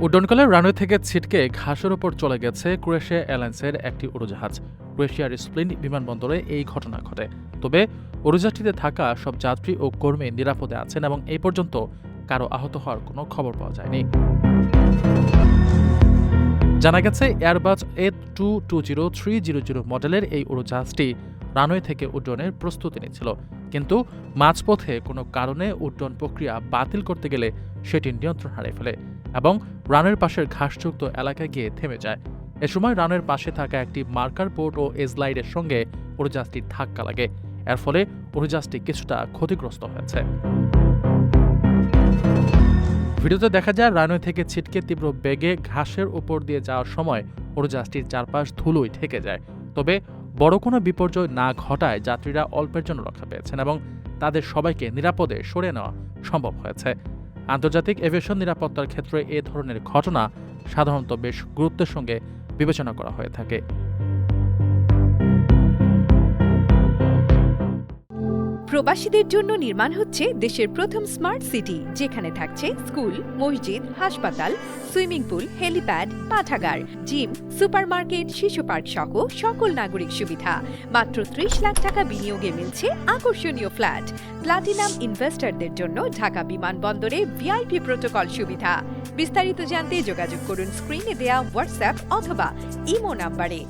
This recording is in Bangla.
উড্ডয়নকালে রানওয়ে থেকে ছিটকে ঘাসের ওপর চলে গেছে ক্রোয়েশিয়া এয়ারলাইন্সের একটি উড়োজাহাজ। ক্রোয়েশিয়ার স্প্লিন বিমানবন্দরে এই ঘটনা ঘটে। তবে উড়োজাহাজটিতে থাকা সব যাত্রী ও কর্মী নিরাপদে আছেন এবং এই পর্যন্ত কারো আহত হওয়ার কোনো খবর পাওয়া যায়নি। জানা গেছে এয়ারবাস A220-300 মডেলের এই উড়োজাহাজটি রানওয়ে থেকে উড্ডয়নের প্রস্তুতি নিচ্ছিল, কিন্তু মাঝপথে কোনো কারণে উড্ডয়ন প্রক্রিয়া বাতিল করতে গেলে সেটি নিয়ন্ত্রণ হারিয়ে ফেলে এবং রানওয়ের পাশের ঘাসযুক্ত এলাকায় গিয়ে থেমে যায়। এ সময় রানওয়ের পাশে থাকা একটি মার্কার বোর্ড ও এজলাইডের সঙ্গে উড়োজাহাজটির ধাক্কা লাগে। এর ফলে উড়োজাহাজটি কিছুটা ক্ষতিগ্রস্ত হয়েছে। ভিডিওতে দেখা যায় রানওয়ে থেকে ছিটকে তীব্র বেগে ঘাসের উপর দিয়ে যাওয়ার সময় উড়োজাহাজটির চারপাশ ধুলোয় ঢেকে যায়। তবে বড় কোনো বিপর্যয় না ঘটায় যাত্রীরা অল্পের জন্য রক্ষা পেয়েছেন এবং তাদের সবাইকে নিরাপদে সরিয়ে নেওয়া সম্ভব হয়েছে। আন্তর্জাতিক এভিয়েশন নিরাপত্তার ক্ষেত্রে এ ধরনের ঘটনা সাধারণত বেশ গুরুত্বের সঙ্গে বিবেচনা করা হয়ে থাকে। প্রবাসীদের জন্য নির্মাণ হচ্ছে দেশের প্রথম স্মার্ট সিটি, যেখানে থাকছে স্কুল, মসজিদ, হাসপাতাল, সুইমিং পুল, হেলিপ্যাড, পাঠাগার, জিম, সুপারমার্কেট, শিশু পার্ক সহ সকল নাগরিক সুবিধা। মাত্র ৩০ লাখ টাকা বিনিয়োগে মিলছে আকর্ষণীয় ফ্ল্যাট। প্লাটিনাম ইনভেস্টরদের জন্য ঢাকা বিমানবন্দরে ভিআইপি প্রোটোকল সুবিধা। বিস্তারিত জানতে যোগাযোগ করুন স্ক্রিনে দেয়া হোয়াটসঅ্যাপ অথবা ইমো নাম্বারে।